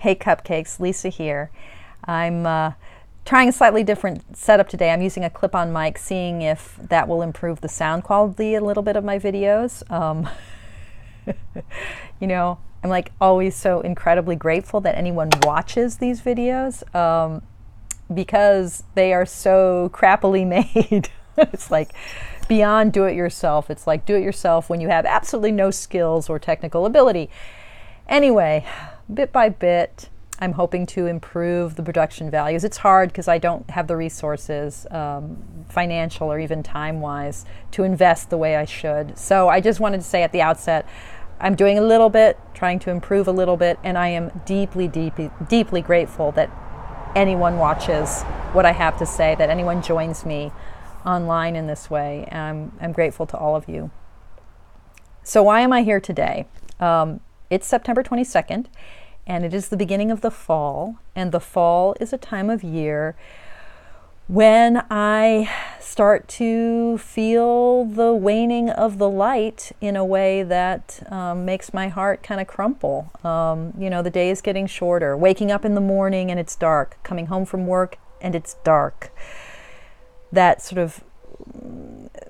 Hey Cupcakes, Lisa here. I'm trying a slightly different setup today. I'm using a clip-on mic, seeing if that will improve the sound quality a little bit of my videos. You know, I'm like always so incredibly grateful that anyone watches these videos because they are so crappily made. It's like beyond do-it-yourself. It's like do-it-yourself when you have absolutely no skills or technical ability. Anyway, bit by bit, I'm hoping to improve the production values. It's hard because I don't have the resources, financial or even time-wise, to invest the way I should. So I just wanted to say at the outset, I'm doing a little bit, trying to improve a little bit, and I am deeply, deeply, deeply grateful that anyone watches what I have to say, that anyone joins me online in this way. I'm grateful to all of you. So why am I here today? It's September 22nd, and it is the beginning of the fall, and the fall is a time of year when I start to feel the waning of the light in a way that makes my heart kind of crumple. You know, the day is getting shorter, waking up in the morning and it's dark, coming home from work and it's dark. That sort of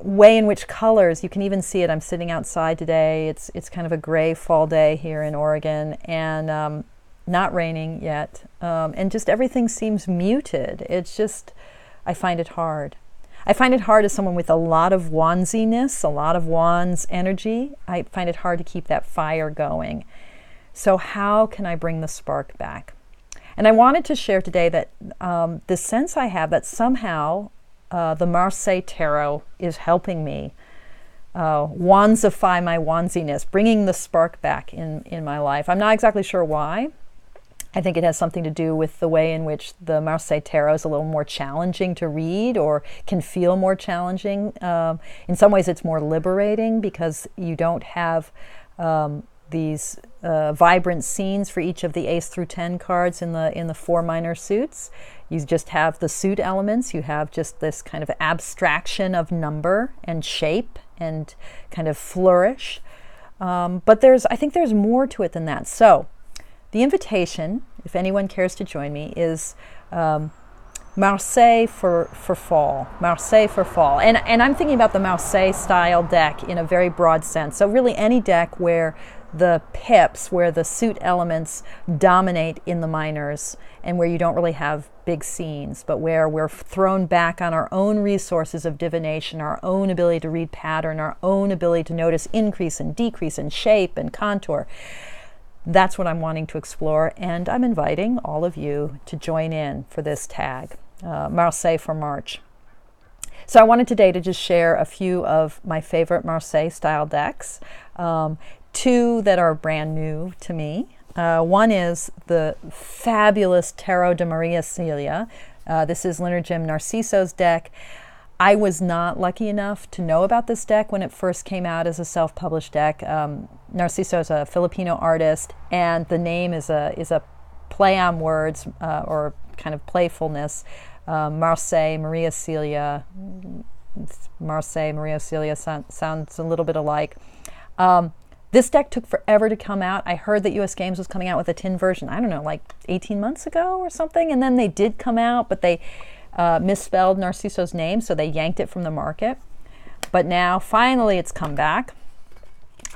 way in which colors, you can even see it. I'm sitting outside today. It's kind of a gray fall day here in Oregon, and not raining yet, and just everything seems muted. It's just, I find it hard. I find it hard as someone with a lot of wandsiness, a lot of wands energy. I find it hard to keep that fire going. So how can I bring the spark back? And I wanted to share today that the sense I have that somehow the Marseille tarot is helping me wandsify my wandsiness, bringing the spark back in my life. I'm not exactly sure why. I think it has something to do with the way in which the Marseille tarot is a little more challenging to read, or can feel more challenging. In some ways it's more liberating because you don't have these vibrant scenes for each of the Ace through 10 cards in the four minor suits. You just have the suit elements. You have just this kind of abstraction of number and shape and kind of flourish. But I think there's more to it than that. So the invitation, if anyone cares to join me, is Marseille for fall. Marseille for fall. And I'm thinking about the Marseille-style deck in a very broad sense. So really any deck where the pips, where the suit elements dominate in the minors, and where you don't really have big scenes, but where we're thrown back on our own resources of divination, our own ability to read pattern, our own ability to notice increase and decrease in shape and contour. That's what I'm wanting to explore, and I'm inviting all of you to join in for this tag, Marseille for March. So I wanted today to just share a few of my favorite Marseille-style decks. Two that are brand new to me. One is the fabulous Tarot de Maria Celia. This is Leonard Jim Narciso's deck. I was not lucky enough to know about this deck when it first came out as a self-published deck. Narciso is a Filipino artist, and the name is a play on words or kind of playfulness. Marseille, Maria Celia. Marseille, Maria Celia sounds a little bit alike. This deck took forever to come out. I heard that US Games was coming out with a tin version, I don't know, like 18 months ago or something, and then they did come out, but they misspelled Narciso's name, so they yanked it from the market. But now, finally, it's come back.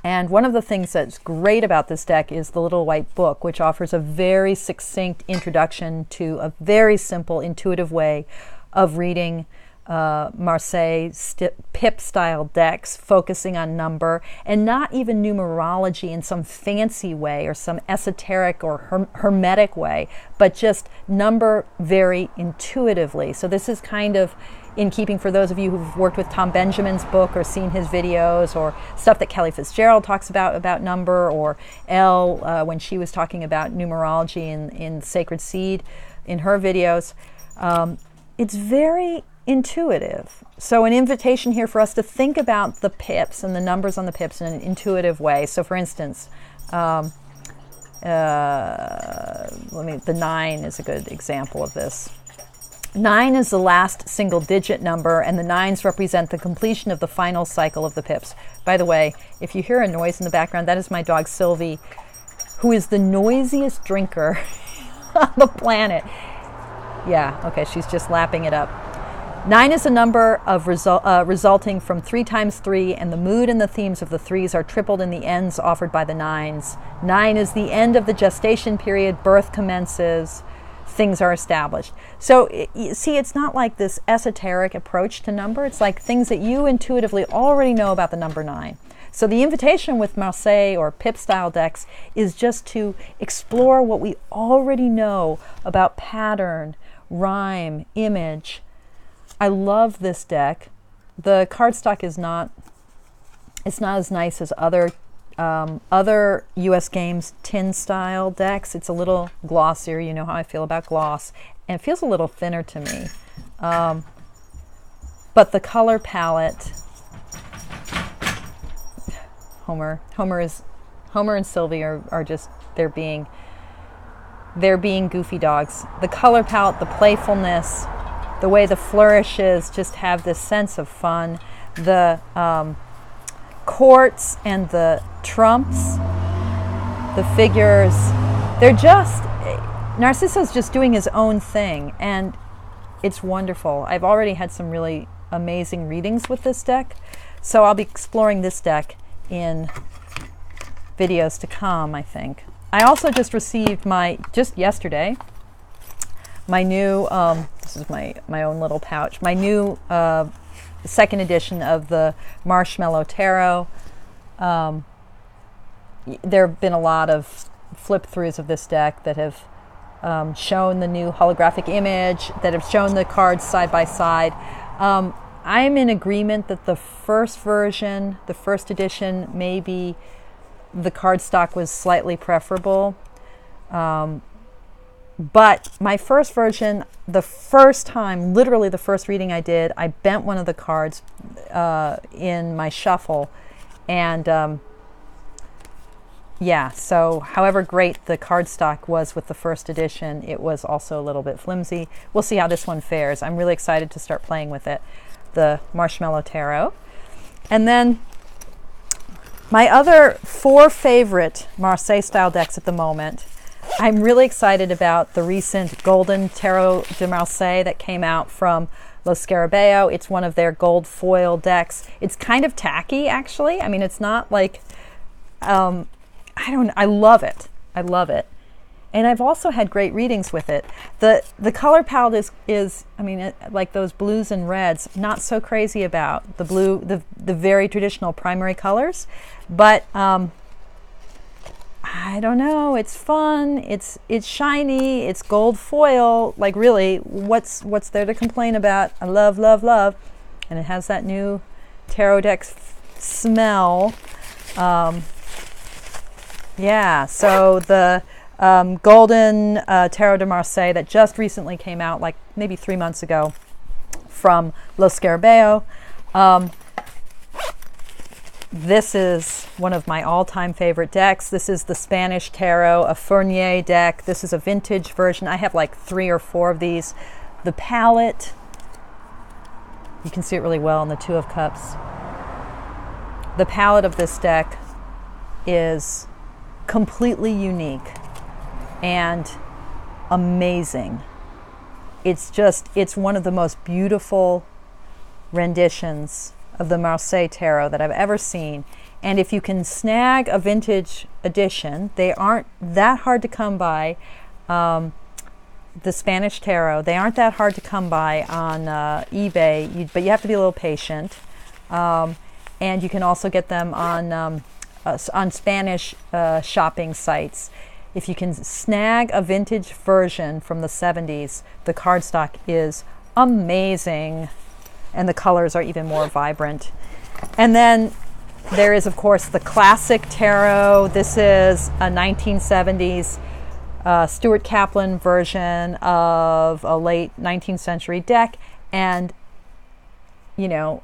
And one of the things that's great about this deck is the little white book, which offers a very succinct introduction to a very simple, intuitive way of reading Marseille pip-style decks, focusing on number, and not even numerology in some fancy way or some esoteric or hermetic way, but just number very intuitively. So this is kind of in keeping for those of you who've worked with Tom Benjamin's book or seen his videos, or stuff that Kelly Fitzgerald talks about number, or Elle when she was talking about numerology in Sacred Seed in her videos. It's very intuitive. So an invitation here for us to think about the pips and the numbers on the pips in an intuitive way. So for instance, the 9 is a good example of this. 9 is the last single digit number, and the 9s represent the completion of the final cycle of the pips. By the way, if you hear a noise in the background, that is my dog Sylvie, who is the noisiest drinker on the planet. Yeah, okay, she's just lapping it up. 9 is a number of resulting from 3 times 3, and the mood and the themes of the 3s are tripled in the ends offered by the 9s. 9 is the end of the gestation period, birth commences, things are established. So, you see, it's not like this esoteric approach to number. It's like things that you intuitively already know about the number 9. So the invitation with Marseille or Pip style decks is just to explore what we already know about pattern, rhyme, image. I love this deck. The cardstock is not as nice as other US Games tin style decks. It's a little glossier. You know how I feel about gloss, and it feels a little thinner to me. But the color palette, Homer and Sylvie are just they're being goofy dogs. The color palette, the playfulness, the way the flourishes just have this sense of fun. The courts and the trumps, the figures, they're just, Narcisso's just doing his own thing, and it's wonderful. I've already had some really amazing readings with this deck, so I'll be exploring this deck in videos to come, I think. I also just received just yesterday, my new, this is my own little pouch, my new second edition of the Marshmallow Tarot. There have been a lot of flip-throughs of this deck that have shown the new holographic image, that have shown the cards side by side. I'm in agreement that the first version, the first edition, maybe the cardstock was slightly preferable. But my first version, the first time, literally the first reading I did, I bent one of the cards in my shuffle. And yeah, so however great the cardstock was with the first edition, it was also a little bit flimsy. We'll see how this one fares. I'm really excited to start playing with it, the Marshmallow Tarot. And then my other 4 favorite Marseille-style decks at the moment, I'm really excited about the recent Golden Tarot de Marseille that came out from Lo Scarabeo. It's one of their gold foil decks. It's kind of tacky, actually. I mean, it's not like, I love it. I love it. And I've also had great readings with it. The color palette is I mean, like those blues and reds, not so crazy about the blue, the very traditional primary colors, but I don't know, it's fun, it's shiny, it's gold foil, like really, what's there to complain about? I love, love, love. And it has that new tarot deck smell. Yeah, so the Golden Tarot de Marseille that just recently came out, like maybe 3 months ago, from Lo Scarabeo. This is one of my all-time favorite decks. This is the Spanish Tarot, a Fournier deck. This is a vintage version. I have like 3 or 4 of these. The palette, you can see it really well in the 2 of Cups. The palette of this deck is completely unique and amazing. It's one of the most beautiful renditions of the Marseille Tarot that I've ever seen. And if you can snag a vintage edition, they aren't that hard to come by. The Spanish Tarot, they aren't that hard to come by on eBay, but you have to be a little patient. And you can also get them on Spanish shopping sites. If you can snag a vintage version from the 70s, the cardstock is amazing, and the colors are even more vibrant. And then there is, of course, the classic tarot. This is a 1970s Stuart Kaplan version of a late 19th century deck. And, you know,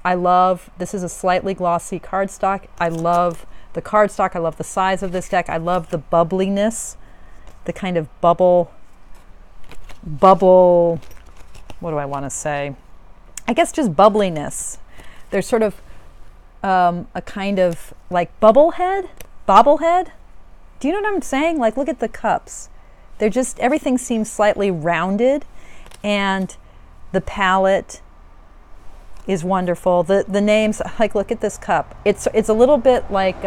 this is a slightly glossy cardstock. I love the cardstock. I love the size of this deck. I love the bubbliness, the kind of bubble, what do I want to say? I guess just bubbliness. There's sort of a kind of like bobblehead? Do you know what I'm saying? Like, look at the cups. they're just, everything seems slightly rounded, and the palette is wonderful. The names, like, look at this cup. It's a little bit like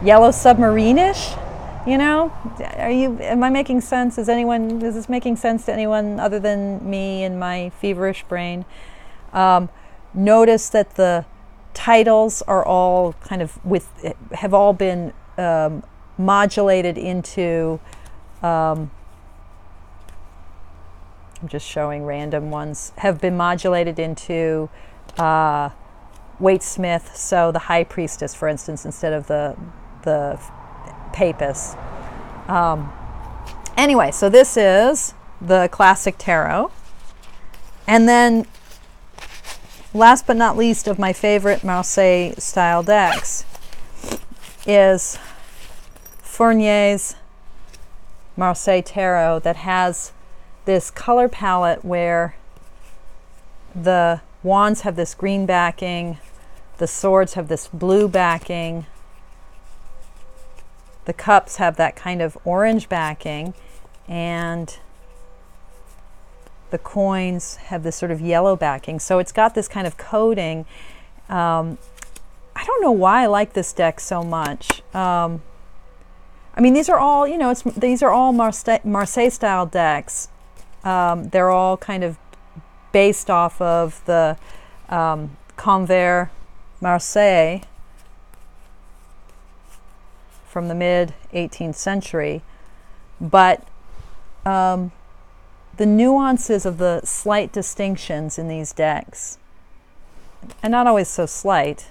Yellow Submarine-ish, you know? Am I making sense? Is this making sense to anyone other than me and my feverish brain? Notice that the titles are all kind of have all been modulated into, I'm just showing random ones, have been modulated into Waite Smith. So the High Priestess, for instance, instead of the Papist. Anyway, so this is the classic tarot. And then, last but not least of my favorite Marseille-style decks is Fournier's Marseille Tarot, that has this color palette where the wands have this green backing, the swords have this blue backing, the cups have that kind of orange backing, and the coins have this sort of yellow backing. So it's got this kind of coating. I don't know why I like this deck so much. I mean, these are all, you know, these are all Marseille-style decks. They're all kind of based off of the Convert Marseille from the mid-18th century. But the nuances of the slight distinctions in these decks, and not always so slight,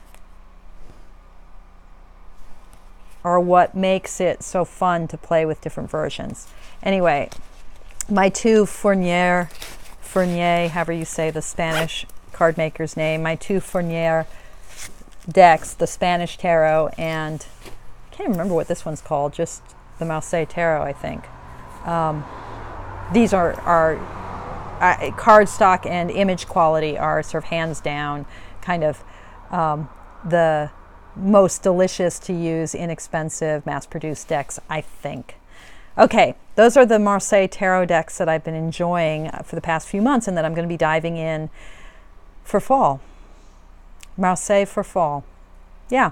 are what makes it so fun to play with different versions. Anyway, my two Fournier, however you say the Spanish card maker's name, my two Fournier decks, the Spanish Tarot, and I can't remember what this one's called, just the Marseille Tarot, I think. These are cardstock and image quality are sort of hands down kind of the most delicious to use, inexpensive, mass-produced decks, I think. Okay, those are the Marseille Tarot decks that I've been enjoying for the past few months, and that I'm going to be diving in for fall. Marseille for fall. Yeah,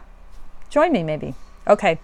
join me maybe. Okay,